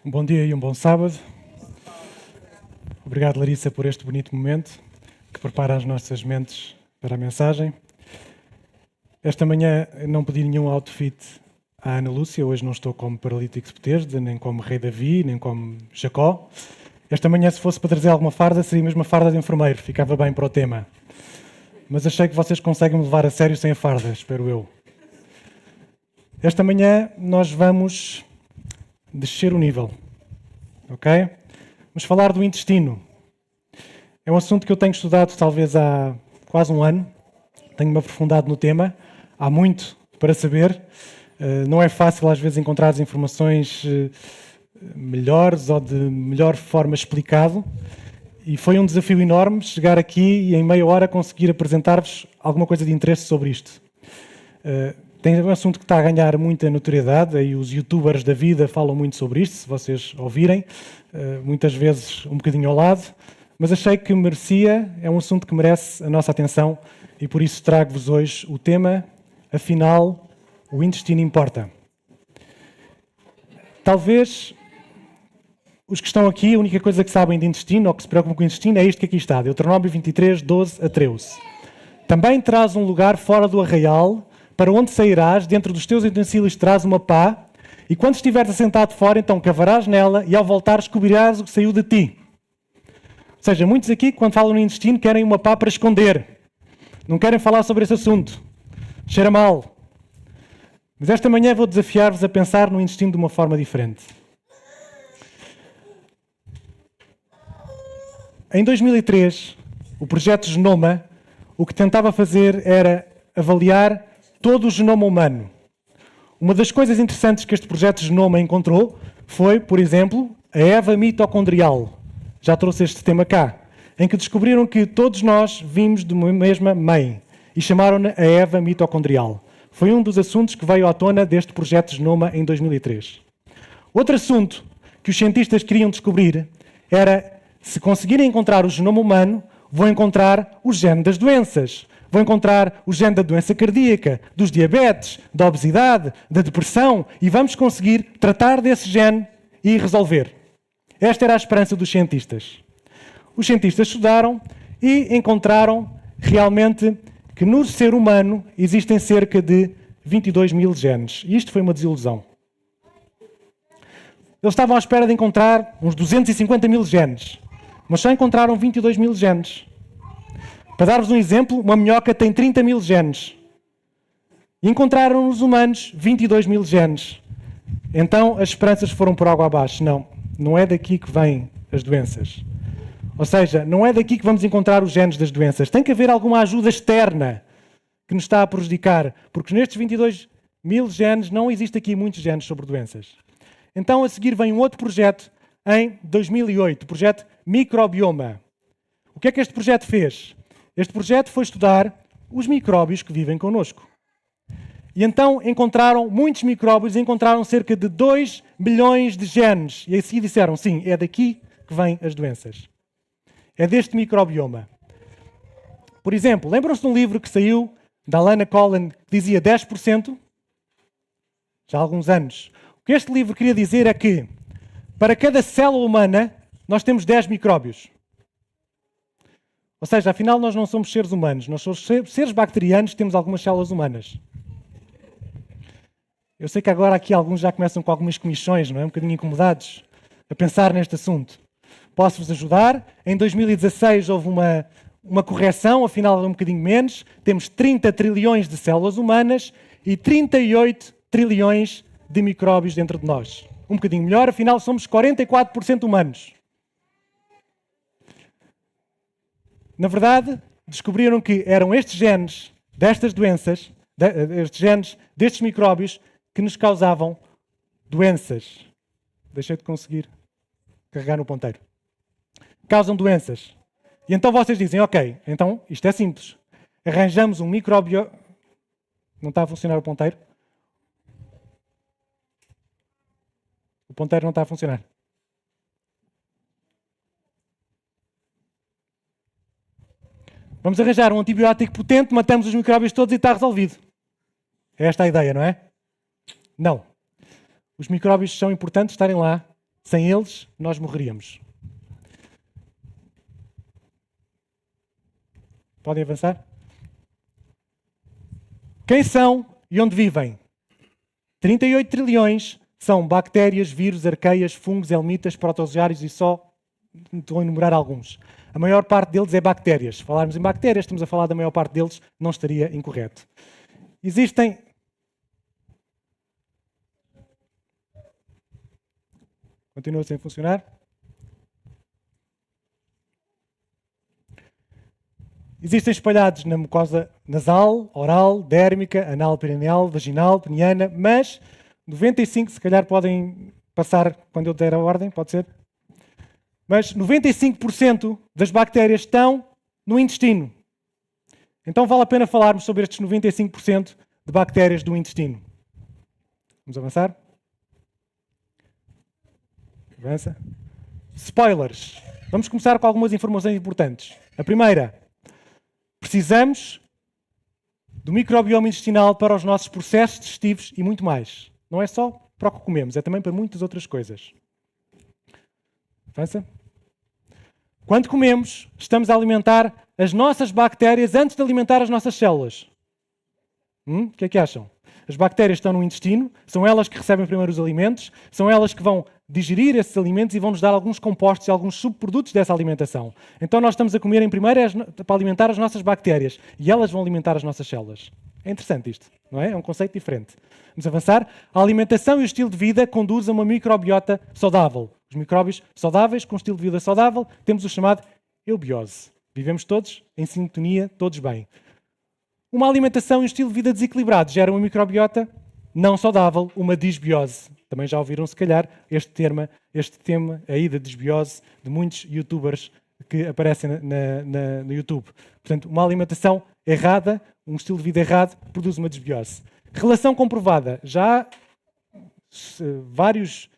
Um bom dia e um bom sábado. Obrigado, Larissa, por este bonito momento que prepara as nossas mentes para a mensagem. Esta manhã não pedi nenhum outfit à Ana Lúcia. Hoje não estou como paralítico de Betesda, nem como rei Davi, nem como Jacó. Esta manhã, se fosse para trazer alguma farda, seria mesmo a farda de enfermeiro. Ficava bem para o tema. Mas achei que vocês conseguem me levar a sério sem a farda, espero eu. Esta manhã nós vamos descer o nível, ok? Vamos falar do intestino. É um assunto que eu tenho estudado talvez há quase um ano. Tenho-me aprofundado no tema. Há muito para saber. Não é fácil às vezes encontrar as informações melhores ou de melhor forma explicado. E foi um desafio enorme chegar aqui e em meia hora conseguir apresentar-vos alguma coisa de interesse sobre isto. Tem um assunto que está a ganhar muita notoriedade, e os youtubers da vida falam muito sobre isto, se vocês ouvirem, muitas vezes um bocadinho ao lado, mas achei que merecia, é um assunto que merece a nossa atenção e por isso trago-vos hoje o tema, afinal, o intestino importa. Talvez os que estão aqui, a única coisa que sabem de intestino ou que se preocupam com o intestino é isto que aqui está, Deuteronômio 23, 12 a 13. Também traz um lugar fora do arraial, para onde sairás, dentro dos teus utensílios traz uma pá, e quando estiveres assentado fora, então cavarás nela, e ao voltares cobrirás o que saiu de ti. Ou seja, muitos aqui, quando falam no intestino, querem uma pá para esconder. Não querem falar sobre esse assunto. Cheira mal. Mas esta manhã vou desafiar-vos a pensar no intestino de uma forma diferente. Em 2003, o projeto Genoma, o que tentava fazer era avaliar todo o genoma humano. Uma das coisas interessantes que este projeto Genoma encontrou foi, por exemplo, a Eva mitocondrial. Já trouxe este tema cá. Em que descobriram que todos nós vimos de uma mesma mãe e chamaram-na a Eva mitocondrial. Foi um dos assuntos que veio à tona deste projeto Genoma em 2003. Outro assunto que os cientistas queriam descobrir era, se conseguirem encontrar o genoma humano, vão encontrar o gene das doenças. Vão encontrar o gene da doença cardíaca, dos diabetes, da obesidade, da depressão e vamos conseguir tratar desse gene e resolver. Esta era a esperança dos cientistas. Os cientistas estudaram e encontraram realmente que no ser humano existem cerca de 22 mil genes. E isto foi uma desilusão. Eles estavam à espera de encontrar uns 250 mil genes, mas só encontraram 22 mil genes. Para dar-vos um exemplo, uma minhoca tem 30 mil genes. E encontraram nos humanos 22 mil genes. Então as esperanças foram por água abaixo. Não é daqui que vêm as doenças. Ou seja, não é daqui que vamos encontrar os genes das doenças. Tem que haver alguma ajuda externa que nos está a prejudicar. Porque nestes 22 mil genes não existe aqui muitos genes sobre doenças. Então a seguir vem um outro projeto em 2008, o projeto Microbioma. O que é que este projeto fez? Este projeto foi estudar os micróbios que vivem connosco. E então encontraram muitos micróbios, encontraram cerca de 2 bilhões de genes. E assim disseram, sim, é daqui que vêm as doenças. É deste microbioma. Por exemplo, lembram-se de um livro que saiu da Alana Collen que dizia 10%? Já há alguns anos. O que este livro queria dizer é que para cada célula humana nós temos 10 micróbios. Ou seja, afinal nós não somos seres humanos, nós somos seres bacterianos que temos algumas células humanas. Eu sei que agora aqui alguns já começam com algumas comichões, não é? Um bocadinho incomodados a pensar neste assunto. Posso-vos ajudar? Em 2016 houve uma correção, afinal era um bocadinho menos. Temos 30 trilhões de células humanas e 38 trilhões de micróbios dentro de nós. Um bocadinho melhor, afinal somos 44% humanos. Na verdade, descobriram que eram estes genes destas doenças, estes genes destes micróbios, que nos causavam doenças. Deixei de conseguir carregar no ponteiro. Causam doenças. E então vocês dizem, ok, então isto é simples. Arranjamos um micróbio... Não está a funcionar o ponteiro? O ponteiro não está a funcionar. Vamos arranjar um antibiótico potente, matamos os micróbios todos e está resolvido. É esta a ideia, não é? Não. Os micróbios são importantes estarem lá, Sem eles, nós morreríamos. Podem avançar? Quem são e onde vivem? 38 trilhões são bactérias, vírus, arqueias, fungos, helmintas, protozoários e só estou a enumerar alguns. A maior parte deles é bactérias. Se falarmos em bactérias, estamos a falar da maior parte deles, não estaria incorreto. Existem... Continua sem funcionar? Existem espalhados na mucosa nasal, oral, dérmica, anal, perineal, vaginal, peniana, mas 95, se calhar podem passar quando eu der a ordem, pode ser? Mas 95% das bactérias estão no intestino. Então vale a pena falarmos sobre estes 95% de bactérias do intestino. Vamos avançar? Avança. Spoilers. Vamos começar com algumas informações importantes. A primeira, precisamos do microbioma intestinal para os nossos processos digestivos e muito mais. Não é só para o que comemos, é também para muitas outras coisas. Avança. Quando comemos, estamos a alimentar as nossas bactérias antes de alimentar as nossas células. O que é que acham? As bactérias estão no intestino, são elas que recebem primeiro os alimentos, são elas que vão digerir esses alimentos e vão nos dar alguns compostos e alguns subprodutos dessa alimentação. Então nós estamos a comer em primeiro para alimentar as nossas bactérias e elas vão alimentar as nossas células. É interessante isto, não é? É um conceito diferente. Vamos avançar. A alimentação e o estilo de vida conduzem a uma microbiota saudável. Os micróbios saudáveis, com um estilo de vida saudável, temos o chamado eubiose. Vivemos todos em sintonia, todos bem. Uma alimentação e um estilo de vida desequilibrado gera uma microbiota não saudável, uma disbiose. Também já ouviram, se calhar, este tema aí da disbiose de muitos youtubers que aparecem no YouTube. Portanto, uma alimentação errada, um estilo de vida errado, produz uma disbiose. Relação comprovada. Já há vários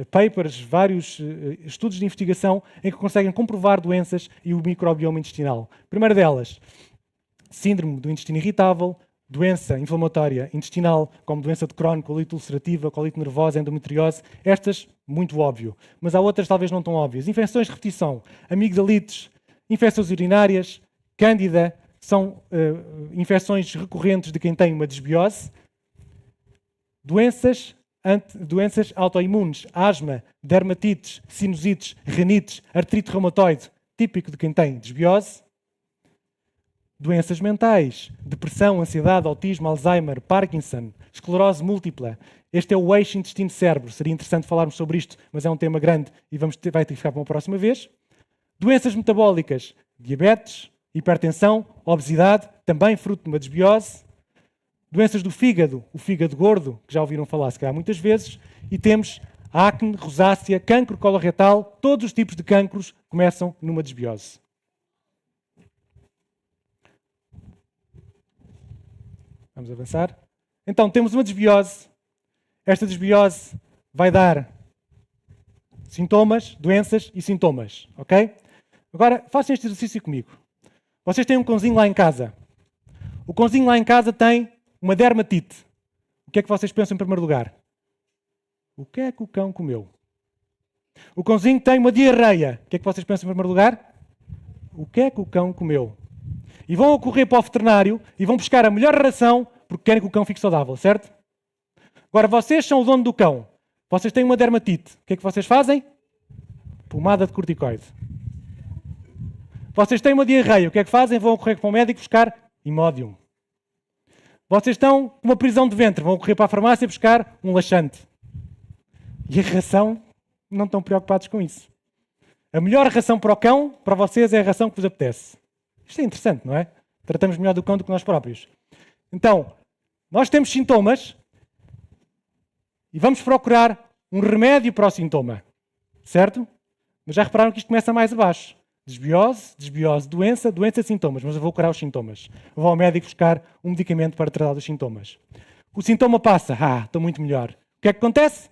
papers, vários estudos de investigação em que conseguem comprovar doenças e o microbioma intestinal. A primeira delas, síndrome do intestino irritável, doença inflamatória intestinal, como doença de Crohn, colite ulcerativa, colite nervosa, endometriose. Estas, muito óbvio. Mas há outras talvez não tão óbvias. Infecções de repetição, amigdalites, infecções urinárias, cândida, são infecções recorrentes de quem tem uma disbiose. Doenças autoimunes, asma, dermatites, sinusites, rinites, artrite reumatoide, típico de quem tem disbiose. Doenças mentais, depressão, ansiedade, autismo, Alzheimer, Parkinson, esclerose múltipla. Este é o eixo intestino-cérebro. Seria interessante falarmos sobre isto, mas é um tema grande e vai ter que ficar para uma próxima vez. Doenças metabólicas, diabetes, hipertensão, obesidade, também fruto de uma disbiose. Doenças do fígado, o fígado gordo, que já ouviram falar se calhar muitas vezes. E temos acne, rosácea, cancro coloretal, todos os tipos de cancros começam numa disbiose. Vamos avançar. Então, temos uma disbiose. Esta disbiose vai dar sintomas, doenças e sintomas. Ok? Agora, façam este exercício comigo. Vocês têm um cãozinho lá em casa. O cãozinho lá em casa tem uma dermatite. O que é que vocês pensam em primeiro lugar? O que é que o cão comeu? O cãozinho tem uma diarreia. O que é que vocês pensam em primeiro lugar? O que é que o cão comeu? E vão correr para o veterinário e vão buscar a melhor ração porque querem que o cão fique saudável, certo? Agora, vocês são o dono do cão. Vocês têm uma dermatite. O que é que vocês fazem? Pomada de corticoide. Vocês têm uma diarreia. O que é que fazem? Vão correr para o médico buscar Imodium. Vocês estão com uma prisão de ventre. Vão correr para a farmácia buscar um laxante. E a ração, não estão preocupados com isso. A melhor ração para o cão, para vocês, é a ração que vos apetece. Isto é interessante, não é? Tratamos melhor do cão do que nós próprios. Então, nós temos sintomas e vamos procurar um remédio para o sintoma. Certo? Mas já repararam que isto começa mais abaixo. Desbiose, doença, sintomas. Mas eu vou curar os sintomas. Vou ao médico buscar um medicamento para tratar dos sintomas. O sintoma passa. Estou muito melhor. O que é que acontece?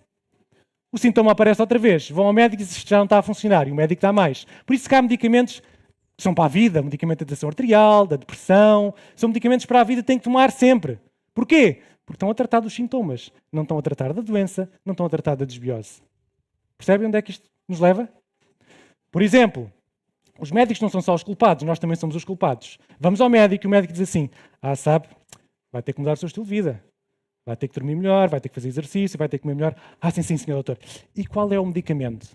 O sintoma aparece outra vez. Vão ao médico e diz que já não está a funcionar. E o médico dá mais. Por isso que há medicamentos que são para a vida, medicamento da tensão arterial, da depressão, são medicamentos para a vida que têm que tomar sempre. Porquê? Porque estão a tratar dos sintomas, não estão a tratar da doença, não estão a tratar da desbiose. Percebem onde é que isto nos leva? Por exemplo, os médicos não são só os culpados, nós também somos os culpados. Vamos ao médico e o médico diz assim, sabe, vai ter que mudar o seu estilo de vida. Vai ter que dormir melhor, vai ter que fazer exercício, vai ter que comer melhor. Sim, senhor doutor. E qual é o medicamento?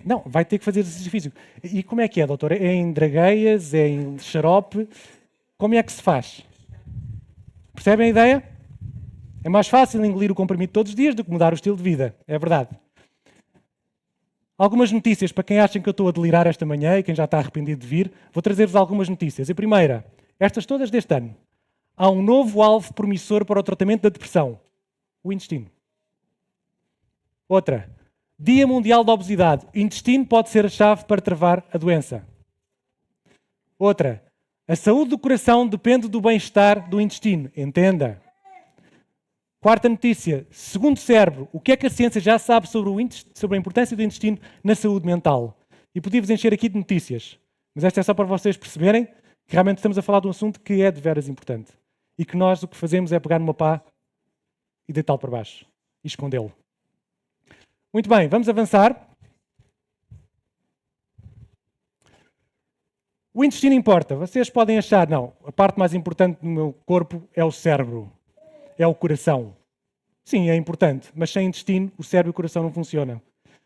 Não, vai ter que fazer exercício físico. E como é que é, doutor? É em dragueias? É em xarope? Como é que se faz? Percebem a ideia? É mais fácil engolir o comprimido todos os dias do que mudar o estilo de vida. É verdade. Algumas notícias para quem acha que eu estou a delirar esta manhã e quem já está arrependido de vir. Vou trazer-vos algumas notícias. A primeira, estas todas deste ano. Há um novo alvo promissor para o tratamento da depressão. O intestino. Outra. Dia Mundial da Obesidade. O intestino pode ser a chave para travar a doença. Outra. A saúde do coração depende do bem-estar do intestino. Entenda. Quarta notícia. Segundo o cérebro, o que é que a ciência já sabe sobre a importância do intestino na saúde mental? E podia-vos encher aqui de notícias. Mas esta é só para vocês perceberem que realmente estamos a falar de um assunto que é de veras importante. E que nós o que fazemos é pegar numa pá e deitá-lo para baixo. E escondê-lo. Muito bem, vamos avançar. O intestino importa. Vocês podem achar, não, a parte mais importante do meu corpo é o cérebro. É o coração. Sim, é importante, mas sem intestino o cérebro e o coração não funcionam.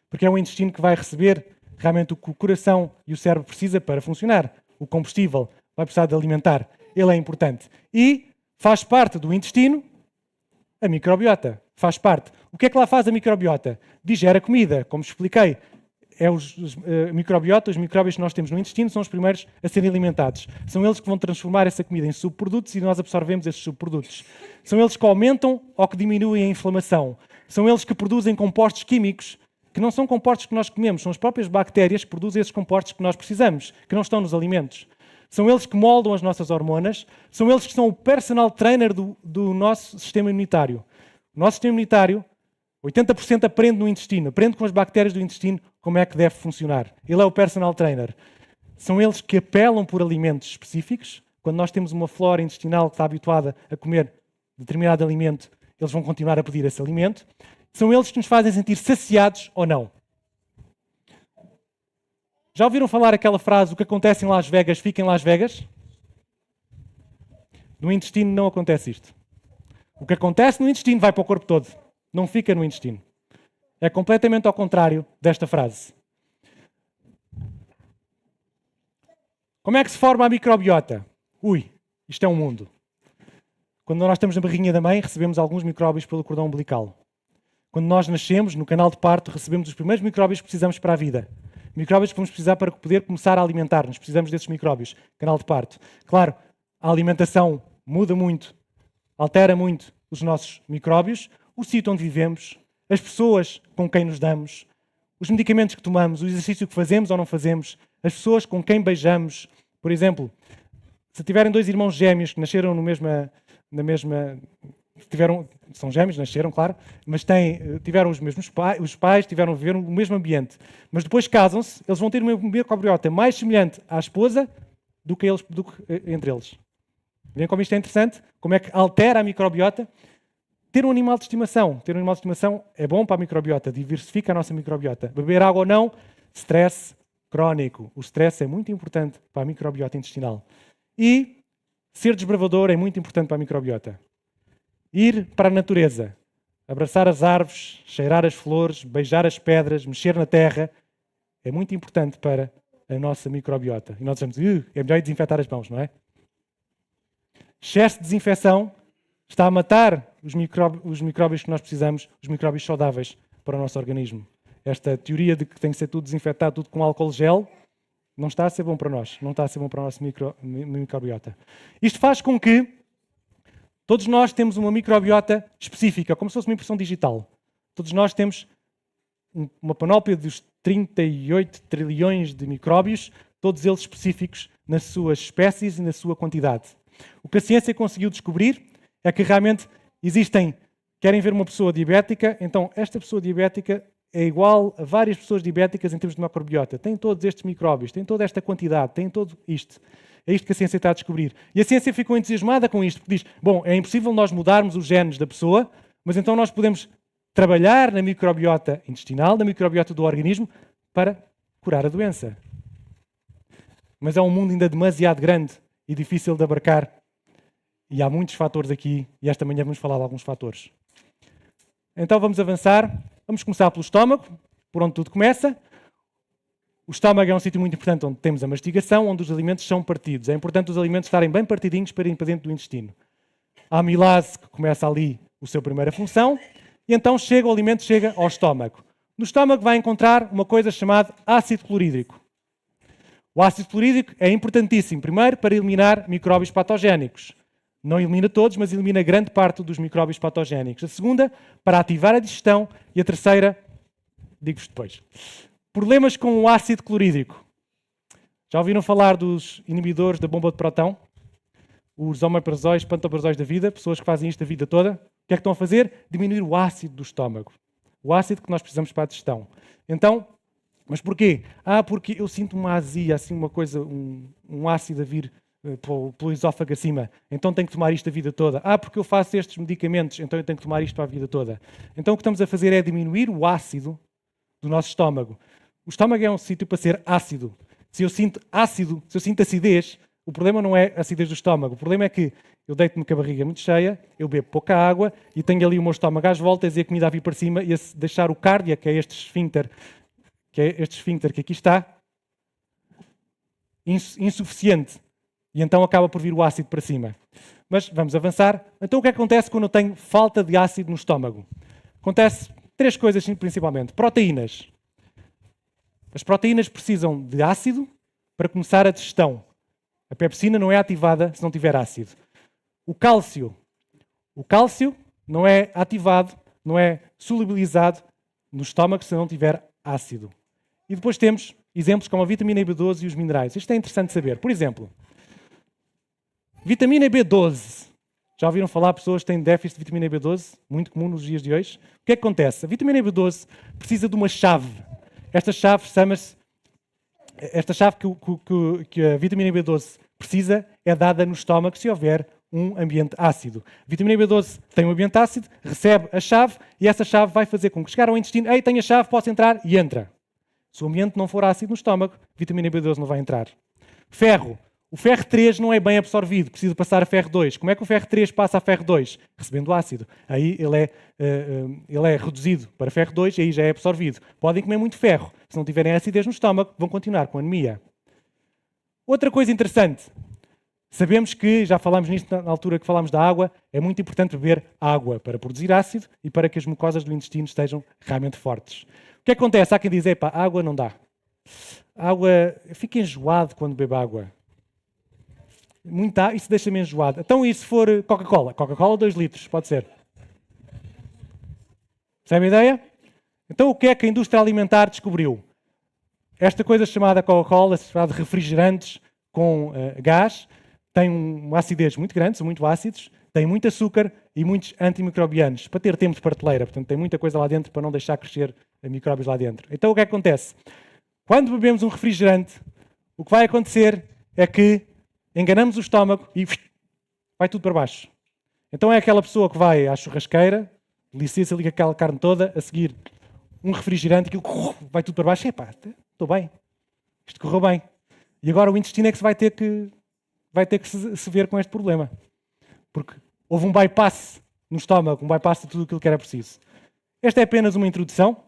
Porque é o intestino que vai receber realmente o que o coração e o cérebro precisam para funcionar. O combustível vai precisar de alimentar. Ele é importante. E faz parte do intestino a microbiota. Faz parte. O que é que lá faz a microbiota? Digere a comida, como expliquei. Microbiota, os micróbios que nós temos no intestino são os primeiros a serem alimentados. São eles que vão transformar essa comida em subprodutos e nós absorvemos esses subprodutos. São eles que aumentam ou que diminuem a inflamação. São eles que produzem compostos químicos que não são compostos que nós comemos, são as próprias bactérias que produzem esses compostos que nós precisamos, que não estão nos alimentos. São eles que moldam as nossas hormonas, são eles que são o personal trainer do nosso sistema imunitário. O nosso sistema imunitário, 80% aprende no intestino, aprende com as bactérias do intestino como é que deve funcionar. Ele é o personal trainer. São eles que apelam por alimentos específicos. Quando nós temos uma flora intestinal que está habituada a comer determinado alimento, eles vão continuar a pedir esse alimento. São eles que nos fazem sentir saciados ou não. Já ouviram falar aquela frase, o que acontece em Las Vegas, fica em Las Vegas? No intestino não acontece isto. O que acontece no intestino vai para o corpo todo. Não fica no intestino. É completamente ao contrário desta frase. Como é que se forma a microbiota? Isto é um mundo. Quando nós estamos na barriguinha da mãe, recebemos alguns micróbios pelo cordão umbilical. Quando nós nascemos, no canal de parto, recebemos os primeiros micróbios que precisamos para a vida. Micróbios que vamos precisar para poder começar a alimentar-nos. Precisamos desses micróbios. Canal de parto. Claro, a alimentação muda muito, altera muito os nossos micróbios, o sítio onde vivemos, as pessoas com quem nos damos, os medicamentos que tomamos, o exercício que fazemos ou não fazemos, as pessoas com quem beijamos. Por exemplo, se tiverem dois irmãos gêmeos que nasceram são gêmeos, nasceram, claro, mas tiveram os mesmos os pais tiveram a viver no mesmo ambiente. Mas depois casam-se, eles vão ter uma microbiota mais semelhante à esposa do que entre eles. Veem como isto é interessante? Como é que altera a microbiota? Ter um animal de estimação. Ter um animal de estimação é bom para a microbiota, diversifica a nossa microbiota. Beber água ou não, stress crónico. O stress é muito importante para a microbiota intestinal. E ser desbravador é muito importante para a microbiota. Ir para a natureza, abraçar as árvores, cheirar as flores, beijar as pedras, mexer na terra, é muito importante para a nossa microbiota. E nós dizemos, é melhor desinfetar as mãos, não é? Excesso de desinfecção está a matar os micróbios que nós precisamos, os micróbios saudáveis para o nosso organismo. Esta teoria de que tem que ser tudo desinfetado, tudo com álcool gel, não está a ser bom para nós, não está a ser bom para a nossa microbiota. Isto faz com que todos nós temos uma microbiota específica, como se fosse uma impressão digital. Todos nós temos uma panóplia dos 38 trilhões de micróbios, todos eles específicos nas suas espécies e na sua quantidade. O que a ciência conseguiu descobrir é que realmente querem ver uma pessoa diabética, então esta pessoa diabética é igual a várias pessoas diabéticas em termos de microbiota. Tem todos estes micróbios, tem toda esta quantidade, tem todo isto. É isto que a ciência está a descobrir. E a ciência ficou entusiasmada com isto, porque diz, é impossível nós mudarmos os genes da pessoa, mas então nós podemos trabalhar na microbiota intestinal, na microbiota do organismo, para curar a doença. Mas é um mundo ainda demasiado grande e difícil de abarcar. E há muitos fatores aqui, e esta manhã vamos falar de alguns fatores. Então vamos avançar. Vamos começar pelo estômago, por onde tudo começa. O estômago é um sítio muito importante onde temos a mastigação, onde os alimentos são partidos. É importante os alimentos estarem bem partidinhos para irem para dentro do intestino. A amilase, que começa ali a sua primeira função, e então o alimento chega ao estômago. No estômago vai encontrar uma coisa chamada ácido clorídrico. O ácido clorídrico é importantíssimo, primeiro, para eliminar micróbios patogénicos. Não elimina todos, mas elimina grande parte dos micróbios patogénicos. A segunda, para ativar a digestão. E a terceira, digo-vos depois. Problemas com o ácido clorídrico. Já ouviram falar dos inibidores da bomba de próton? Os omeprazóis, pantoprazóis da vida, pessoas que fazem isto a vida toda. O que é que estão a fazer? Diminuir o ácido do estômago. O ácido que nós precisamos para a digestão. Então, mas porquê? Porque eu sinto uma azia, assim uma coisa, um ácido a vir pelo esófago acima. Então tenho que tomar isto a vida toda. Porque eu faço estes medicamentos, então eu tenho que tomar isto para a vida toda. Então o que estamos a fazer é diminuir o ácido do nosso estômago. O estômago é um sítio para ser ácido. Se eu sinto ácido, se eu sinto acidez, o problema não é a acidez do estômago. O problema é que eu deito-me com a barriga muito cheia, eu bebo pouca água e tenho ali o meu estômago às voltas e a comida a vir para cima e a deixar o cárdia, que é este esfíncter que aqui está, insuficiente. E então acaba por vir o ácido para cima. Mas vamos avançar. Então o que acontece quando eu tenho falta de ácido no estômago? Acontece 3 coisas principalmente. Proteínas. As proteínas precisam de ácido para começar a digestão. A pepsina não é ativada se não tiver ácido. O cálcio não é ativado, não é solubilizado no estômago se não tiver ácido. E depois temos exemplos como a vitamina B12 e os minerais. Isto é interessante saber. Por exemplo, vitamina B12. Já ouviram falar de pessoas que têm déficit de vitamina B12? Muito comum nos dias de hoje. O que é que acontece? A vitamina B12 precisa de uma chave. Esta chave que a vitamina B12 precisa é dada no estômago se houver um ambiente ácido. A vitamina B12 tem um ambiente ácido, recebe a chave e essa chave vai fazer com que chegar ao intestino, tenho a chave, posso entrar, e entra. Se o ambiente não for ácido no estômago, a vitamina B12 não vai entrar. Ferro. O ferro 3 não é bem absorvido, precisa passar a ferro 2. Como é que o ferro 3 passa a ferro 2? Recebendo ácido. Aí ele é reduzido para ferro 2 e aí já é absorvido. Podem comer muito ferro. Se não tiverem acidez no estômago, vão continuar com anemia. Outra coisa interessante. Sabemos que, já falámos nisto na altura que falámos da água, é muito importante beber água para produzir ácido e para que as mucosas do intestino estejam realmente fortes. O que acontece? Há quem diz, água não dá. Água, fica enjoado quando bebe água. Isso deixa-me enjoado. Então e se for Coca-Cola? Coca-Cola 2 litros, pode ser. Percebe a ideia? Então o que é que a indústria alimentar descobriu? Esta coisa chamada Coca-Cola, chamada de refrigerantes com gás, tem uma acidez muito grande, são muito ácidos, tem muito açúcar e muitos antimicrobianos, para ter tempo de prateleira. Portanto, tem muita coisa lá dentro para não deixar crescer micróbios lá dentro. Então o que é que acontece? Quando bebemos um refrigerante, o que vai acontecer é que enganamos o estômago e vai tudo para baixo. Então é aquela pessoa que vai à churrasqueira, licença ali com aquela carne toda, a seguir um refrigerante, aquilo vai tudo para baixo. Estou bem. Isto correu bem. E agora o intestino é que vai ter que se ver com este problema. Porque houve um bypass no estômago, um bypass de tudo aquilo que era preciso. Esta é apenas uma introdução.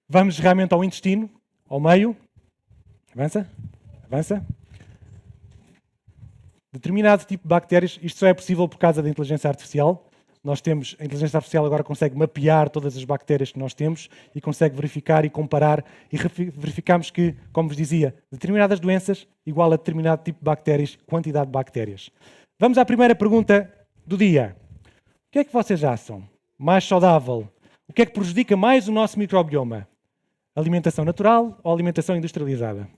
Vamos realmente ao intestino, ao meio. Avança. Determinado tipo de bactérias, isto só é possível por causa da inteligência artificial. A inteligência artificial agora consegue mapear todas as bactérias que nós temos e consegue verificar e comparar e verificamos que, como vos dizia, determinadas doenças igual a determinado tipo de bactérias, quantidade de bactérias. Vamos à primeira pergunta do dia. O que é que vocês acham? Mais saudável? O que é que prejudica mais o nosso microbioma? Alimentação natural ou alimentação industrializada?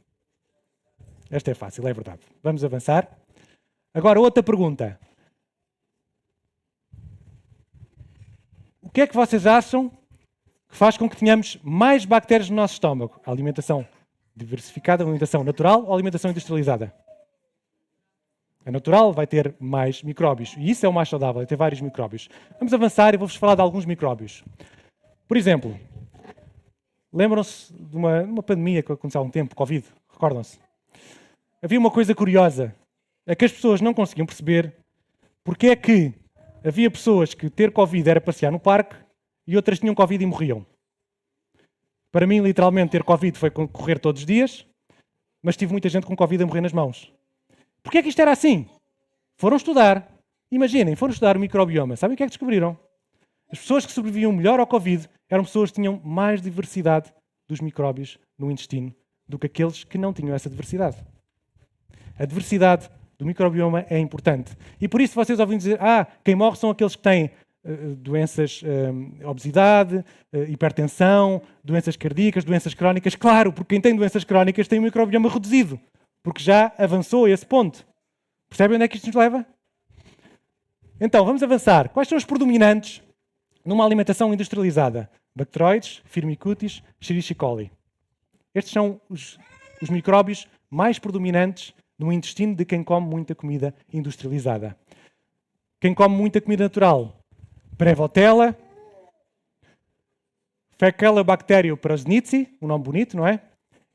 Esta é fácil, é verdade. Vamos avançar. Agora, outra pergunta. O que é que vocês acham que faz com que tenhamos mais bactérias no nosso estômago? A alimentação diversificada, a alimentação natural ou a alimentação industrializada? A natural vai ter mais micróbios. E isso é o mais saudável, vai ter vários micróbios. Vamos avançar e vou-vos falar de alguns micróbios. Por exemplo, lembram-se de uma pandemia que aconteceu há um tempo, Covid, recordam-se? Havia uma coisa curiosa, é que as pessoas não conseguiam perceber porque é que havia pessoas que ter Covid era passear no parque e outras tinham Covid e morriam. Para mim, literalmente, ter Covid foi correr todos os dias, mas tive muita gente com Covid a morrer nas mãos. Porquê é que isto era assim? Foram estudar, imaginem, foram estudar o microbioma. Sabem o que é que descobriram? As pessoas que sobreviviam melhor ao Covid eram pessoas que tinham mais diversidade dos micróbios no intestino do que aqueles que não tinham essa diversidade. A diversidade do microbioma é importante. E por isso vocês ouvem dizer, quem morre são aqueles que têm doenças, obesidade, hipertensão, doenças cardíacas, doenças crónicas. Claro, porque quem tem doenças crónicas tem um microbioma reduzido, porque já avançou a esse ponto. Percebem onde é que isto nos leva? Então, vamos avançar. Quais são os predominantes numa alimentação industrializada? Bacteroides, Firmicutes, Escherichia coli. Estes são os micróbios mais predominantes no intestino de quem come muita comida industrializada. Quem come muita comida natural? Prevotella, Faecalibacterium prausnitzii, um nome bonito, não é?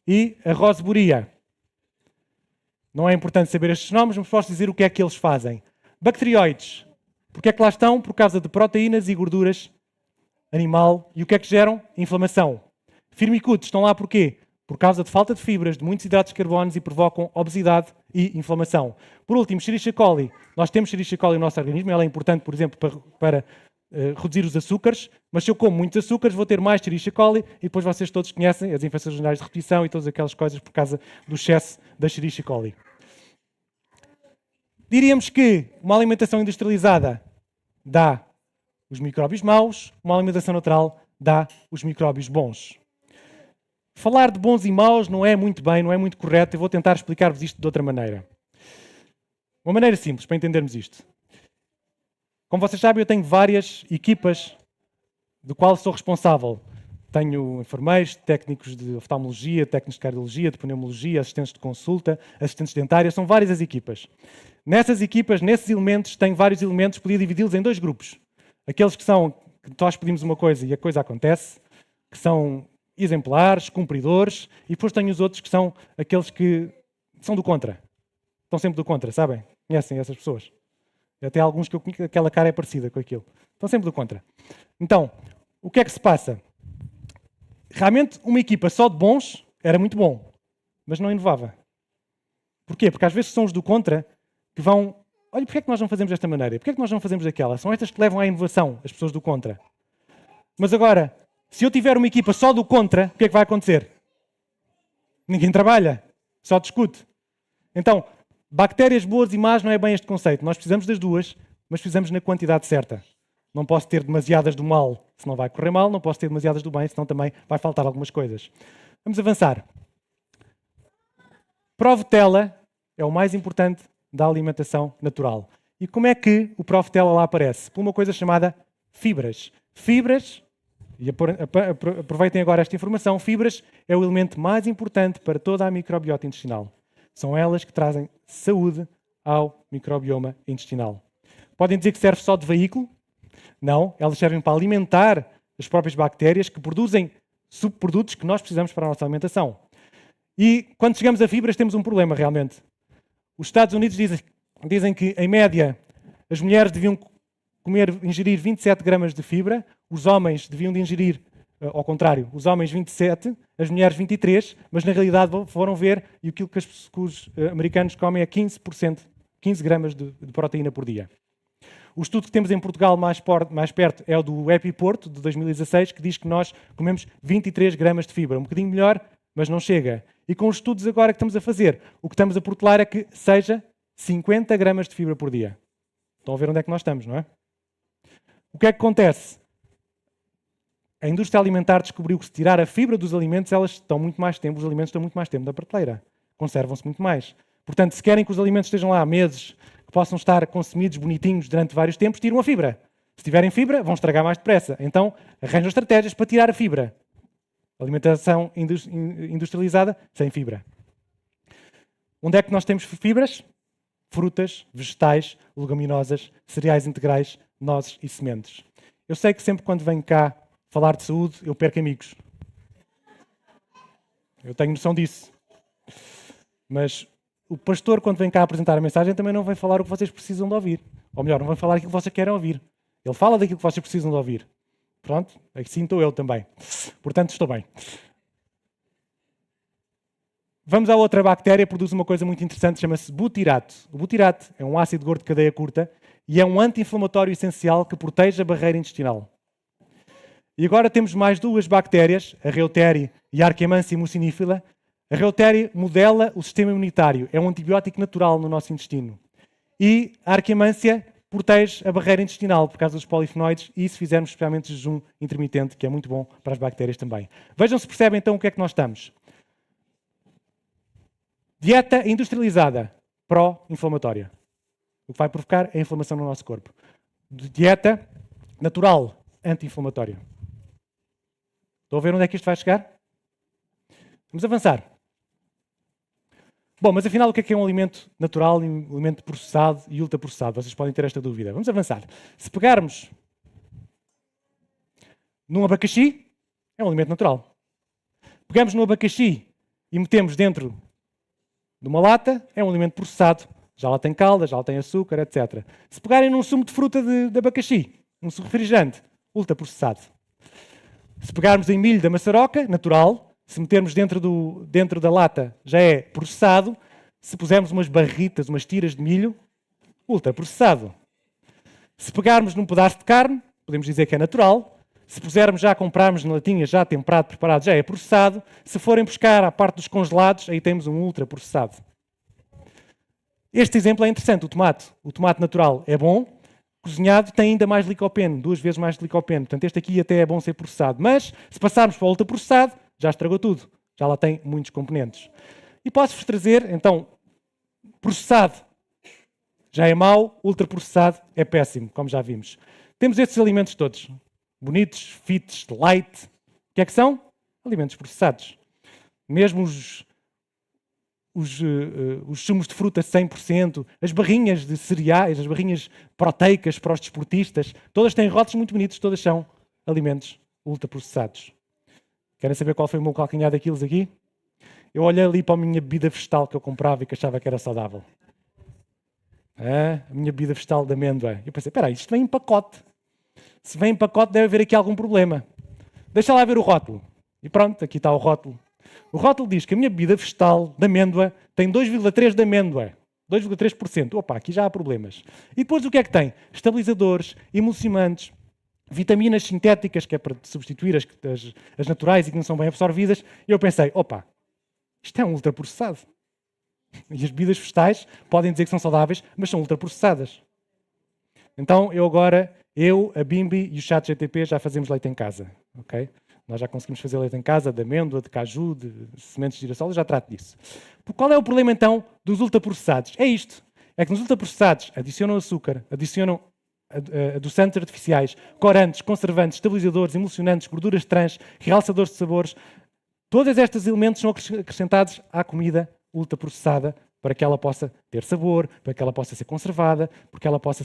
E a Roseburia. Não é importante saber estes nomes, mas posso dizer o que é que eles fazem. Bacterioides. Porque é que lá estão? Por causa de proteínas e gorduras animal. E o que é que geram? Inflamação. Firmicutes estão lá porquê? Por causa de falta de fibras, de muitos hidratos de carbono e provocam obesidade e inflamação. Por último, Escherichia coli. Nós temos Escherichia coli no nosso organismo. Ela é importante, por exemplo, para reduzir os açúcares. Mas se eu como muitos açúcares, vou ter mais Escherichia coli e depois vocês todos conhecem as infecções urinárias de repetição e todas aquelas coisas por causa do excesso da Escherichia coli. Diríamos que uma alimentação industrializada dá os micróbios maus, uma alimentação natural dá os micróbios bons. Falar de bons e maus não é muito bem, não é muito correto. Eu vou tentar explicar-vos isto de outra maneira. Uma maneira simples para entendermos isto. Como vocês sabem, eu tenho várias equipas do qual sou responsável. Tenho enfermeiros, técnicos de oftalmologia, técnicos de cardiologia, de pneumologia, assistentes de consulta, assistentes dentários, são várias as equipas. Nessas equipas, nesses elementos, tenho vários elementos, podia dividi-los em dois grupos. Aqueles que nós pedimos uma coisa e a coisa acontece, que são exemplares, cumpridores, e depois tenho os outros que são aqueles que são do contra. Estão sempre do contra, sabem? Conhecem essas pessoas? Até alguns que eu conheço, aquela cara é parecida com aquilo. Estão sempre do contra. Então, o que é que se passa? Realmente, uma equipa só de bons era muito bom, mas não inovava. Porquê? Porque às vezes são os do contra que vão... Olha, porquê é que nós não fazemos desta maneira? Porquê é que nós não fazemos daquela? São estas que levam à inovação, as pessoas do contra. Mas agora, se eu tiver uma equipa só do contra, o que é que vai acontecer? Ninguém trabalha, só discute. Então, bactérias boas e más não é bem este conceito. Nós precisamos das duas, mas precisamos na quantidade certa. Não posso ter demasiadas do mal, senão vai correr mal. Não posso ter demasiadas do bem, senão também vai faltar algumas coisas. Vamos avançar. Prevotella é o mais importante da alimentação natural. E como é que o Prevotella lá aparece? Por uma coisa chamada fibras. Fibras, e aproveitem agora esta informação, fibras é o elemento mais importante para toda a microbiota intestinal. São elas que trazem saúde ao microbioma intestinal. Podem dizer que serve só de veículo? Não, elas servem para alimentar as próprias bactérias que produzem subprodutos que nós precisamos para a nossa alimentação. E quando chegamos a fibras temos um problema realmente. Os Estados Unidos dizem que, em média, as mulheres deviam ingerir 27 gramas de fibra, os homens deviam de ingerir, ao contrário, os homens 27, as mulheres 23, mas na realidade foram ver e aquilo que os americanos comem é 15%, 15 gramas de proteína por dia. O estudo que temos em Portugal mais perto é o do EpiPorto, de 2016, que diz que nós comemos 23 gramas de fibra. Um bocadinho melhor, mas não chega. E com os estudos agora que estamos a fazer, o que estamos a protelar é que seja 50 gramas de fibra por dia. Estão a ver onde é que nós estamos, não é? O que é que acontece? A indústria alimentar descobriu que se tirar a fibra dos alimentos, elas estão muito mais tempo, os alimentos estão muito mais tempo na prateleira. Conservam-se muito mais. Portanto, se querem que os alimentos estejam lá há meses, que possam estar consumidos bonitinhos durante vários tempos, tiram a fibra. Se tiverem fibra, vão estragar mais depressa. Então, arranjam estratégias para tirar a fibra. Alimentação industrializada sem fibra. Onde é que nós temos fibras? Frutas, vegetais, leguminosas, cereais integrais, nozes e sementes. Eu sei que sempre quando venho cá falar de saúde, eu perco amigos. Eu tenho noção disso. Mas o pastor, quando vem cá apresentar a mensagem, também não vem falar o que vocês precisam de ouvir. Ou melhor, não vem falar aquilo que vocês querem ouvir. Ele fala daquilo que vocês precisam de ouvir. Pronto, assim estou eu também. Portanto, estou bem. Vamos à outra bactéria, produz uma coisa muito interessante, chama-se butirato. O butirato é um ácido gordo de cadeia curta e é um anti-inflamatório essencial que protege a barreira intestinal. E agora temos mais duas bactérias, a Reuteri e a Arquemansia mucinifila. A Reuteri modela o sistema imunitário, é um antibiótico natural no nosso intestino. E a Arquemansia protege a barreira intestinal por causa dos polifenóides e se fizermos especialmente jejum intermitente, que é muito bom para as bactérias também. Vejam se percebem então o que é que nós estamos. Dieta industrializada, pró-inflamatória. O que vai provocar é a inflamação no nosso corpo. Dieta natural, anti-inflamatória. Estão a ver onde é que isto vai chegar? Vamos avançar. Bom, mas afinal o que é um alimento natural, um alimento processado e ultraprocessado? Vocês podem ter esta dúvida. Vamos avançar. Se pegarmos num abacaxi, é um alimento natural. Pegamos no abacaxi e metemos dentro de uma lata, é um alimento processado. Já lá tem calda, já lá tem açúcar, etc. Se pegarem num sumo de fruta de abacaxi, um sumo refrigerante, ultraprocessado. Se pegarmos em milho da maçaroca, natural, se metermos dentro da lata, já é processado. Se pusermos umas barritas, umas tiras de milho, ultraprocessado. Se pegarmos num pedaço de carne, podemos dizer que é natural. Se pusermos já, comprarmos na latinha já temperado, preparado, já é processado. Se forem buscar à parte dos congelados, aí temos um ultraprocessado. Este exemplo é interessante, o tomate. O tomate natural é bom, cozinhado tem ainda mais licopeno, 2 vezes mais licopeno. Portanto, este aqui até é bom ser processado. Mas, se passarmos para o ultraprocessado, já estragou tudo. Já lá tem muitos componentes. E posso-vos trazer, então, processado já é mau, ultraprocessado é péssimo, como já vimos. Temos estes alimentos todos. Bonitos, fits, light. O que é que são? Alimentos processados. Mesmo os sumos de fruta 100%, as barrinhas de cereais, as barrinhas proteicas para os desportistas, todas têm rótulos muito bonitos, todas são alimentos ultraprocessados. Querem saber qual foi o meu calcanhar daqueles aqui? Eu olhei ali para a minha bebida vegetal que eu comprava e que achava que era saudável. A minha bebida vegetal de amêndoa. Eu pensei, espera aí, isto vem em pacote. Se vem em pacote deve haver aqui algum problema. Deixa lá ver o rótulo. E pronto, aqui está o rótulo. O rótulo diz que a minha bebida vegetal de amêndoa tem 2,3% de amêndoa. 2,3%. Opa, aqui já há problemas. E depois o que é que tem? Estabilizadores, emulsimantes, vitaminas sintéticas, que é para substituir as naturais e que não são bem absorvidas. E eu pensei, opa, isto é um ultraprocessado. E as bebidas vegetais podem dizer que são saudáveis, mas são ultraprocessadas. Então, eu, a Bimbi e o ChatGTP já fazemos leite em casa. Okay? Nós já conseguimos fazer leite em casa, de amêndoa, de caju, de sementes de girassol, eu já trato disso. Qual é o problema, então, dos ultraprocessados? É isto. É que nos ultraprocessados adicionam açúcar, adicionam adoçantes artificiais, corantes, conservantes, estabilizadores, emulsionantes, gorduras trans, realçadores de sabores. Todos estes elementos são acrescentados à comida ultraprocessada para que ela possa ter sabor, para que ela possa ser conservada, porque ela possa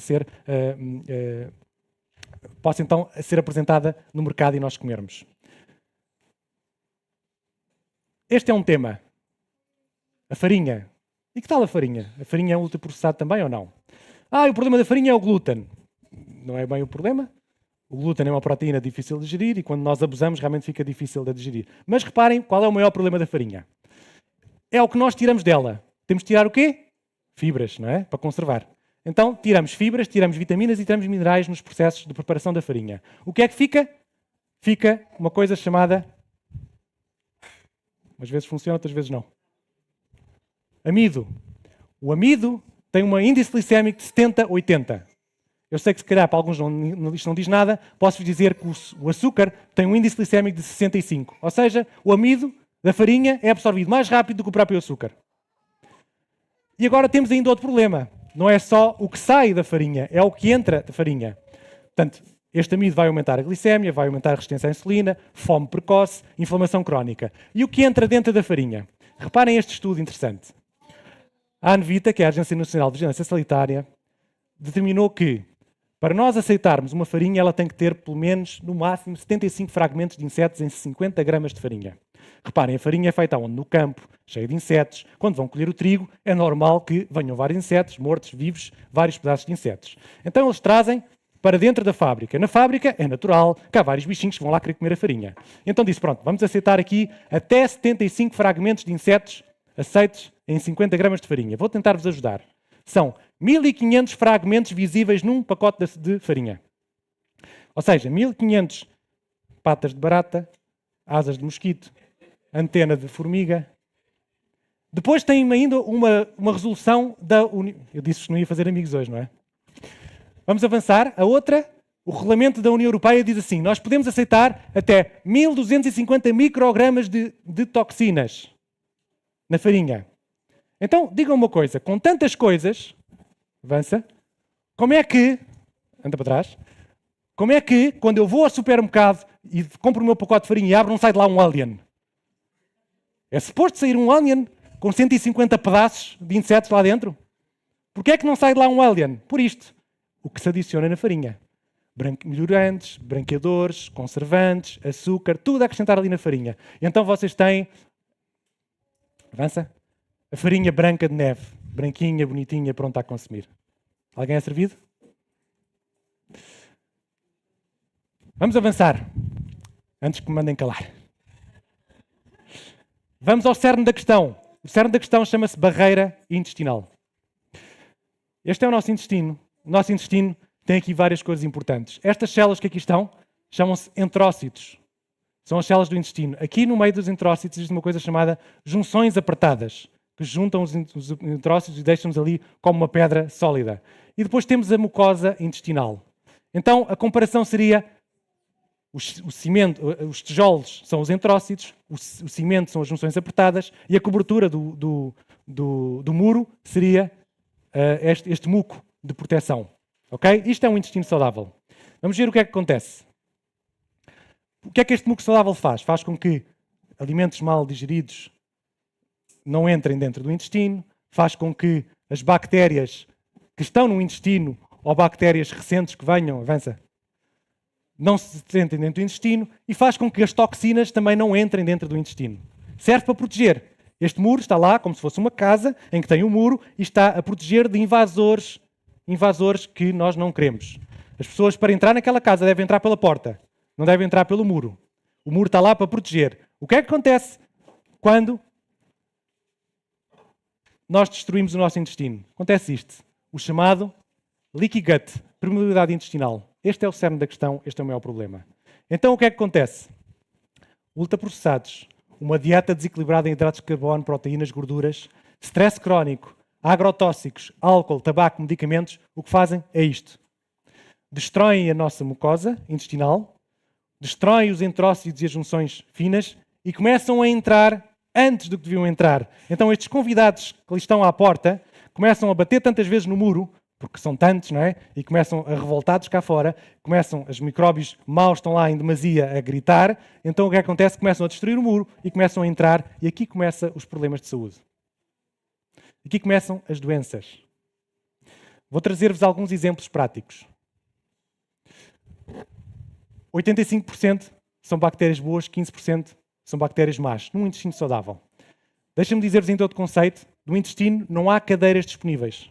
então ser apresentada no mercado e nós comermos. Este é um tema. A farinha. E que tal a farinha? A farinha é ultraprocessada também ou não? O problema da farinha é o glúten. Não é bem o problema. O glúten é uma proteína difícil de digerir e quando nós abusamos realmente fica difícil de digerir. Mas reparem, qual é o maior problema da farinha? É o que nós tiramos dela. Temos de tirar o quê? Fibras, não é? Para conservar. Então, tiramos fibras, tiramos vitaminas e tiramos minerais nos processos de preparação da farinha. O que é que fica? Fica uma coisa chamada... Umas vezes funciona, outras vezes não. Amido. O amido tem um índice glicémico de 70, 80. Eu sei que se calhar para alguns isto não diz nada, posso-vos dizer que o açúcar tem um índice glicémico de 65. Ou seja, o amido da farinha é absorvido mais rápido do que o próprio açúcar. E agora temos ainda outro problema. Não é só o que sai da farinha, é o que entra da farinha. Portanto, este amido vai aumentar a glicémia, vai aumentar a resistência à insulina, fome precoce, inflamação crónica. E o que entra dentro da farinha? Reparem este estudo interessante. A ANVITA, que é a Agência Nacional de Vigilância Sanitária, determinou que Para nós aceitarmos uma farinha, ela tem que ter pelo menos, no máximo, 75 fragmentos de insetos em 50 gramas de farinha. Reparem, a farinha é feita onde? No campo, cheio de insetos. Quando vão colher o trigo, é normal que venham vários insetos, mortos, vivos, vários pedaços de insetos. Então eles trazem para dentro da fábrica. Na fábrica é natural que há vários bichinhos que vão lá querer comer a farinha. Então disse, pronto, vamos aceitar aqui até 75 fragmentos de insetos aceitos em 50 gramas de farinha. Vou tentar-vos ajudar. São 1500 fragmentos visíveis num pacote de farinha. Ou seja, 1500 patas de barata, asas de mosquito, antena de formiga. Depois tem ainda uma resolução da União... Eu disse que não ia fazer amigos hoje, não é? Vamos avançar. A outra, o regulamento da União Europeia diz assim, nós podemos aceitar até 1250 microgramas de toxinas na farinha. Então, digam uma coisa, com tantas coisas, avança, como é que, anda para trás, como é que, quando eu vou ao supermercado e compro o meu pacote de farinha e abro, não sai de lá um alien? É suposto sair um alien com 150 pedaços de insetos lá dentro? Porquê é que não sai de lá um alien? Por isto, o que se adiciona na farinha. Melhorantes, branqueadores, conservantes, açúcar, tudo a acrescentar ali na farinha. E então vocês têm, avança, a farinha branca de neve, branquinha, bonitinha, pronta a consumir. Alguém é servido? Vamos avançar, antes que me mandem calar. Vamos ao cerne da questão. O cerne da questão chama-se barreira intestinal. Este é o nosso intestino. O nosso intestino tem aqui várias coisas importantes. Estas células que aqui estão chamam-se entrócitos. São as células do intestino. Aqui no meio dos entrócitos existe uma coisa chamada junções apertadas, que juntam os entrócitos e deixam-nos ali como uma pedra sólida. E depois temos a mucosa intestinal. Então, a comparação seria o cimento, os tijolos são os entrócitos, o cimento são as junções apertadas e a cobertura do muro seria este muco de proteção. Ok? Isto é um intestino saudável. Vamos ver o que é que acontece. O que é que este muco saudável faz? Faz com que alimentos mal digeridos não entrem dentro do intestino, faz com que as bactérias que estão no intestino ou bactérias recentes que venham, avança, não se sentem dentro do intestino e faz com que as toxinas também não entrem dentro do intestino. Serve para proteger. Este muro está lá como se fosse uma casa em que tem um muro e está a proteger de invasores que nós não queremos. As pessoas, para entrar naquela casa, devem entrar pela porta, não devem entrar pelo muro. O muro está lá para proteger. O que é que acontece quando nós destruímos o nosso intestino? Acontece isto, o chamado leaky gut, permeabilidade intestinal. Este é o cerne da questão, este é o maior problema. Então o que é que acontece? Ultraprocessados, uma dieta desequilibrada em hidratos de carbono, proteínas, gorduras, stress crónico, agrotóxicos, álcool, tabaco, medicamentos, o que fazem é isto. Destroem a nossa mucosa intestinal, destroem os entrócitos e as junções finas e começam a entrar antes do que deviam entrar. Então estes convidados que ali estão à porta começam a bater tantas vezes no muro, porque são tantos, não é? E começam a revoltados cá fora, os micróbios maus estão lá em demasia a gritar, então o que acontece? Começam a destruir o muro e começam a entrar, e aqui começam os problemas de saúde. Aqui começam as doenças. Vou trazer-vos alguns exemplos práticos. 85% são bactérias boas, 15% são bactérias más, num intestino saudável. Deixa-me dizer-vos ainda outro conceito. No intestino não há cadeiras disponíveis.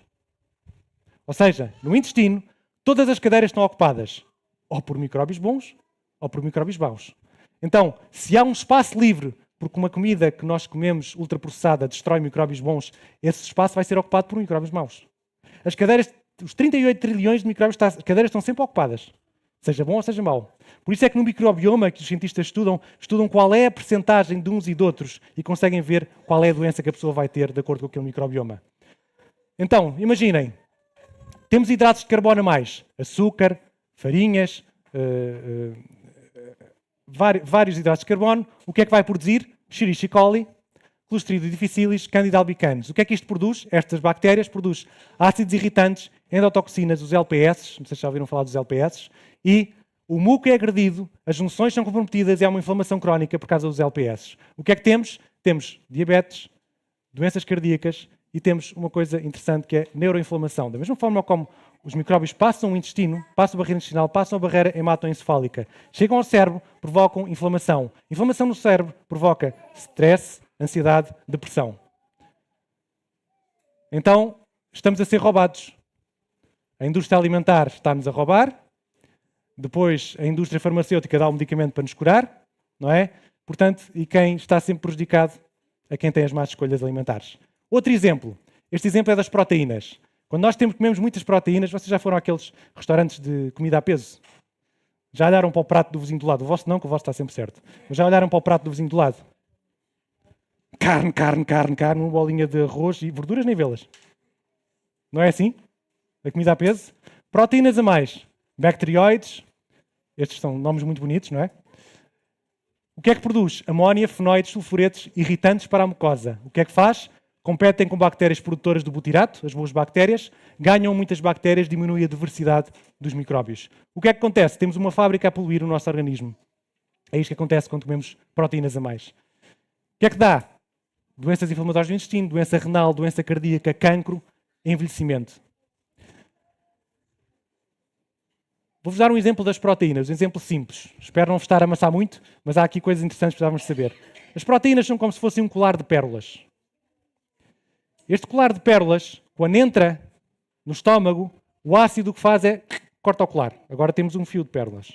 Ou seja, no intestino, todas as cadeiras estão ocupadas ou por micróbios bons ou por micróbios maus. Então, se há um espaço livre, porque uma comida que nós comemos ultraprocessada destrói micróbios bons, esse espaço vai ser ocupado por micróbios maus. As cadeiras, os 38 trilhões de micróbios, as cadeiras estão sempre ocupadas, seja bom ou seja mau. Por isso é que no microbioma que os cientistas estudam qual é a percentagem de uns e de outros e conseguem ver qual é a doença que a pessoa vai ter de acordo com aquele microbioma. Então, imaginem, temos hidratos de carbono a mais, açúcar, farinhas, vários hidratos de carbono. O que é que vai produzir? Escherichia coli, Clostridium difficile, Candida albicans. O que é que isto produz? Estas bactérias produzem ácidos irritantes, endotoxinas, os LPS, não sei se já ouviram falar dos LPS, e o muco é agredido, as junções são comprometidas e há uma inflamação crónica por causa dos LPS. O que é que temos? Temos diabetes, doenças cardíacas e temos uma coisa interessante que é neuroinflamação. Da mesma forma como Os micróbios passam o intestino, passam a barreira intestinal, passam a barreira hematoencefálica. Chegam ao cérebro, provocam inflamação. Inflamação no cérebro provoca stress, ansiedade, depressão. Então, estamos a ser roubados. A indústria alimentar está-nos a roubar. Depois, a indústria farmacêutica dá um medicamento para nos curar, não é? Portanto, e quem está sempre prejudicado é quem tem as más escolhas alimentares. Outro exemplo. Este exemplo é das proteínas. Quando nós comemos muitas proteínas, vocês já foram àqueles restaurantes de comida a peso? Já olharam para o prato do vizinho do lado? O vosso não, que o vosso está sempre certo. Mas já olharam para o prato do vizinho do lado? Carne, carne, carne, carne, uma bolinha de arroz e verduras nem vê-las. Não é assim? A comida a peso. Proteínas a mais. Bacteroides. Estes são nomes muito bonitos, não é? O que é que produz? Amónia, fenóides, sulfuretos, irritantes para a mucosa. O que é que faz? Competem com bactérias produtoras do butirato, as boas bactérias, ganham muitas bactérias, diminui a diversidade dos micróbios. O que é que acontece? Temos uma fábrica a poluir o nosso organismo. É isto que acontece quando comemos proteínas a mais. O que é que dá? Doenças inflamatórias do intestino, doença renal, doença cardíaca, cancro, envelhecimento. Vou-vos dar um exemplo das proteínas, um exemplo simples. Espero não vos estar a amassar muito, mas há aqui coisas interessantes que precisávamos saber. As proteínas são como se fosse um colar de pérolas. Este colar de pérolas, quando entra no estômago, o ácido o que faz é corta o colar. Agora temos um fio de pérolas.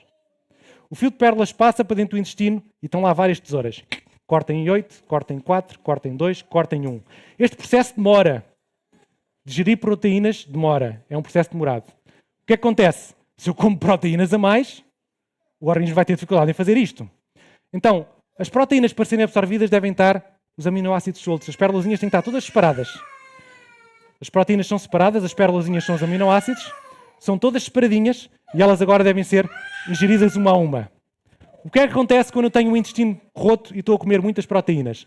O fio de pérolas passa para dentro do intestino e estão lá várias tesouras. Corta em 8, corta em 4, corta em 2, corta em 1. Este processo demora. Digerir proteínas demora. É um processo demorado. O que acontece? Se eu como proteínas a mais, o organismo vai ter dificuldade em fazer isto. Então, as proteínas para serem absorvidas devem estar os aminoácidos soltos. As pérolazinhas têm que estar todas separadas. As proteínas são separadas, as pérolazinhas são os aminoácidos, são todas separadinhas e elas agora devem ser ingeridas uma a uma. O que é que acontece quando eu tenho o intestino roto e estou a comer muitas proteínas?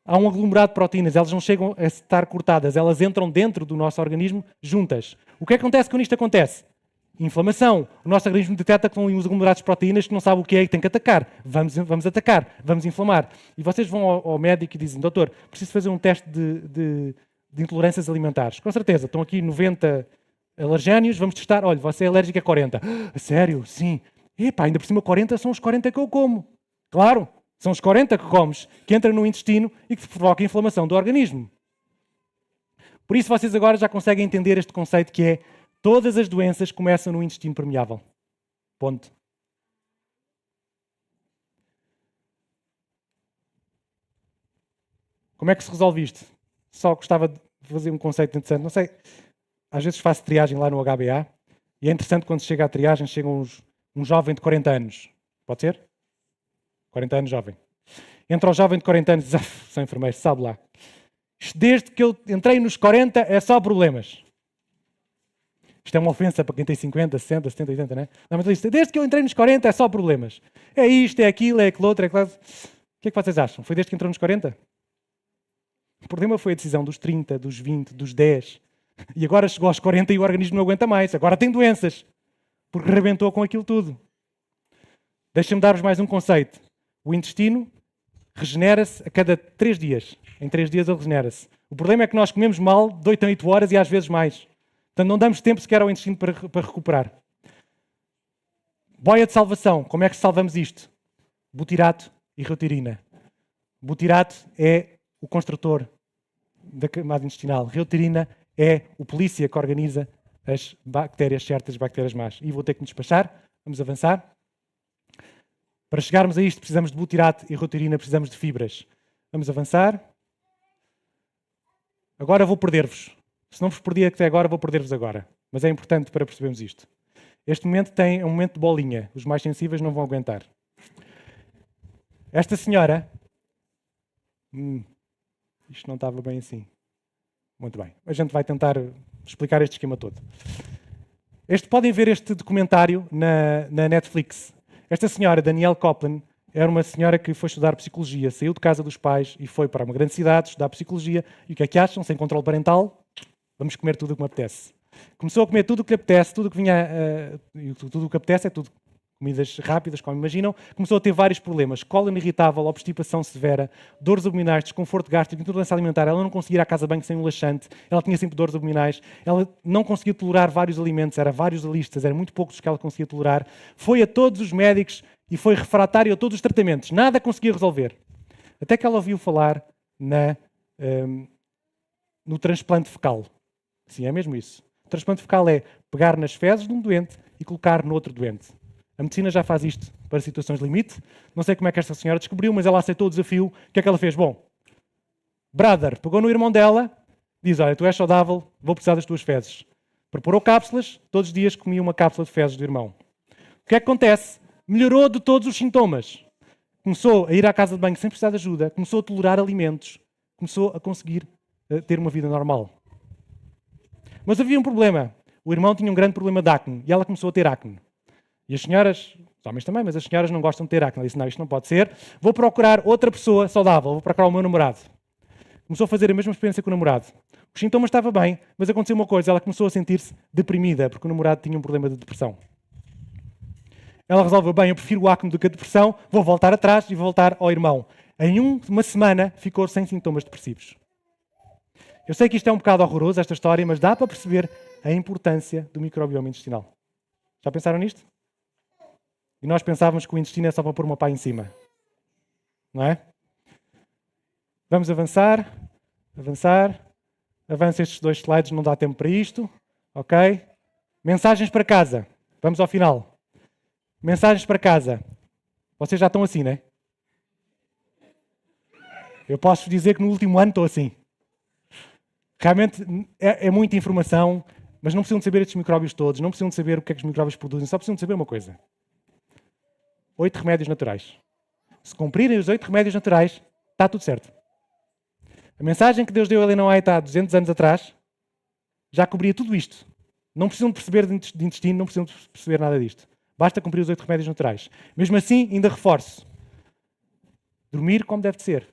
Há um aglomerado de proteínas, elas não chegam a estar cortadas, elas entram dentro do nosso organismo juntas. O que é que acontece quando isto acontece? Inflamação. O nosso organismo detecta que estão ali uns aglomerados de proteínas que não sabe o que é e tem que atacar. Vamos atacar, vamos inflamar. E vocês vão ao médico e dizem, doutor, preciso fazer um teste de intolerâncias alimentares. Com certeza, estão aqui 90 alergénios, vamos testar. Olha, você é alérgico a 40. Ah, sério? Sim. Epá, ainda por cima 40 são os 40 que eu como. Claro, são os 40 que comes, que entram no intestino e que provocam inflamação do organismo. Por isso vocês agora já conseguem entender este conceito que é todas as doenças começam no intestino permeável. Ponto. Como é que se resolve isto? Só gostava de fazer um conceito interessante. Não sei, às vezes faço triagem lá no HBA e é interessante quando chega à triagem, chega um jovem de 40 anos. Pode ser? 40 anos, jovem. Entra o jovem de 40 anos e diz, sou enfermeiro, sabe lá. Desde que eu entrei nos 40 é só problemas. Isto é uma ofensa para quem tem 50, 60, 70, 80, não é? Não, mas desde que eu entrei nos 40 é só problemas. É isto, é aquilo, é aquilo outro, é aquilo. O que é que vocês acham? Foi desde que entrou nos 40? O problema foi a decisão dos 30, dos 20, dos 10. E agora chegou aos 40 e o organismo não aguenta mais. Agora tem doenças. Porque rebentou com aquilo tudo. Deixa-me dar-vos mais um conceito. O intestino regenera-se a cada 3 dias. Em 3 dias ele regenera-se. O problema é que nós comemos mal de 8 a 8 horas e às vezes mais. Portanto, não damos tempo sequer ao intestino para recuperar. Boia de salvação. Como é que salvamos isto? Butirato e reuterina. Butirato é o construtor da camada intestinal. Reuterina é o polícia que organiza as bactérias certas, as bactérias más. E vou ter que me despachar. Vamos avançar. Para chegarmos a isto precisamos de butirato e reuterina, precisamos de fibras. Vamos avançar. Agora vou perder-vos. Se não vos perdi até agora, vou perder-vos agora. Mas é importante para percebermos isto. Este momento é um momento de bolinha. Os mais sensíveis não vão aguentar. Esta senhora... isto não estava bem assim. Muito bem. A gente vai tentar explicar este esquema todo. Podem ver este documentário na Netflix. Esta senhora, Danielle Copeland, era uma senhora que foi estudar psicologia, saiu de casa dos pais e foi para uma grande cidade estudar psicologia. E o que é que acham? Sem controle parental, vamos comer tudo o que me apetece. Começou a comer tudo o que lhe apetece, tudo o que vinha... tudo o que apetece é tudo comidas rápidas, como imaginam, começou a ter vários problemas. Cólera irritável, obstipação severa, dores abdominais, desconforto gástrico, intolerância alimentar. Ela não conseguia ir à casa de banho sem um laxante, ela tinha sempre dores abdominais, ela não conseguia tolerar vários alimentos, era vários listas, era muito poucos que ela conseguia tolerar. Foi a todos os médicos e foi refratário a todos os tratamentos. Nada conseguia resolver. Até que ela ouviu falar no transplante fecal. Sim, é mesmo isso. O transplante fecal é pegar nas fezes de um doente e colocar no outro doente. A medicina já faz isto para situações limite. Não sei como é que esta senhora descobriu, mas ela aceitou o desafio. O que é que ela fez? Bom, brother, pegou no irmão dela, diz, olha, tu és saudável, vou precisar das tuas fezes. Preparou cápsulas, todos os dias comia uma cápsula de fezes do irmão. O que é que acontece? Melhorou de todos os sintomas. Começou a ir à casa de banho sem precisar de ajuda, começou a tolerar alimentos, começou a conseguir ter uma vida normal. Mas havia um problema. O irmão tinha um grande problema de acne e ela começou a ter acne. E as senhoras, os homens também, mas as senhoras não gostam de ter acne. Ela disse, não, isto não pode ser. Vou procurar outra pessoa saudável, vou procurar o meu namorado. Começou a fazer a mesma experiência com o namorado. Os sintomas estavam bem, mas aconteceu uma coisa. Ela começou a sentir-se deprimida porque o namorado tinha um problema de depressão. Ela resolveu, bem, eu prefiro o acne do que a depressão, vou voltar atrás e vou voltar ao irmão. Em uma semana ficou sem sintomas depressivos. Eu sei que isto é um bocado horroroso, esta história, mas dá para perceber a importância do microbioma intestinal. Já pensaram nisto? E nós pensávamos que o intestino é só para pôr uma pá em cima. Não é? Vamos avançar. Avança estes 2 slides, não dá tempo para isto. Ok? Mensagens para casa. Vamos ao final. Mensagens para casa. Vocês já estão assim, não é? Eu posso dizer que no último ano estou assim. Realmente é muita informação, mas não precisam de saber estes micróbios todos, não precisam de saber o que é que os micróbios produzem, só precisam de saber uma coisa. 8 remédios naturais. Se cumprirem os 8 remédios naturais, está tudo certo. A mensagem que Deus deu a Ellen White há 200 anos atrás já cobria tudo isto. Não precisam de perceber de intestino, não precisam de perceber nada disto. Basta cumprir os 8 remédios naturais. Mesmo assim, ainda reforço. Dormir como deve de ser.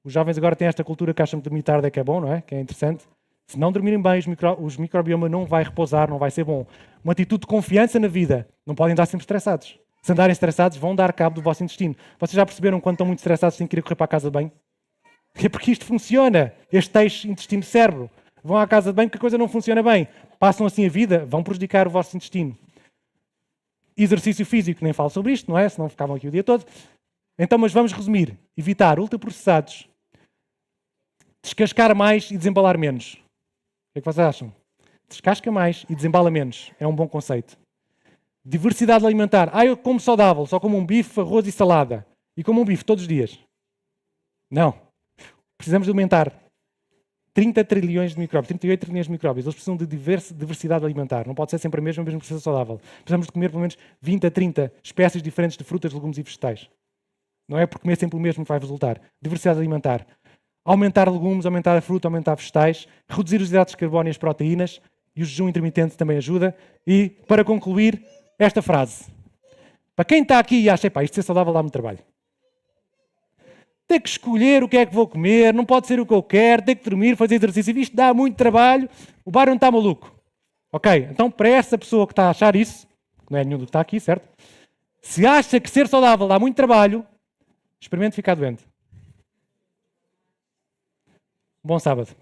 Os jovens agora têm esta cultura que acham que dormir tarde é que é bom, não é? Que é interessante. Se não dormirem bem, os microbioma não vai repousar, não vai ser bom. Uma atitude de confiança na vida. Não podem estar sempre estressados. Se andarem estressados, vão dar cabo do vosso intestino. Vocês já perceberam quando estão muito estressados têm que ir correr para a casa de banho? É porque isto funciona. Este eixo intestino-cérebro. Vão à casa de banho porque a coisa não funciona bem. Passam assim a vida, vão prejudicar o vosso intestino. Exercício físico, nem falo sobre isto, não é? Senão ficavam aqui o dia todo. Então, mas vamos resumir. Evitar ultraprocessados. Descascar mais e desembalar menos. O que é que vocês acham? Descasca mais e desembala menos. É um bom conceito. Diversidade alimentar. Eu como saudável, só como um bife, arroz e salada. E como um bife todos os dias. Não. Precisamos de aumentar 30 trilhões de micróbios, 38 trilhões de micróbios. Eles precisam de diversidade alimentar. Não pode ser sempre a mesma, mesmo que seja saudável. Precisamos de comer pelo menos 20 a 30 espécies diferentes de frutas, legumes e vegetais. Não é por comer sempre o mesmo que vai resultar. Diversidade alimentar. Aumentar legumes, aumentar a fruta, aumentar vegetais, reduzir os hidratos de carbono e as proteínas, e o jejum intermitente também ajuda. E, para concluir, esta frase. Para quem está aqui e acha, isto ser saudável dá-me trabalho. Tem que escolher o que é que vou comer, não pode ser o que eu quero, tem que dormir, fazer exercício, isto dá muito trabalho, o Byron está maluco. Ok, então para essa pessoa que está a achar isso, não é nenhum do que está aqui, certo? Se acha que ser saudável dá muito trabalho, experimente ficar doente. Bom sábado.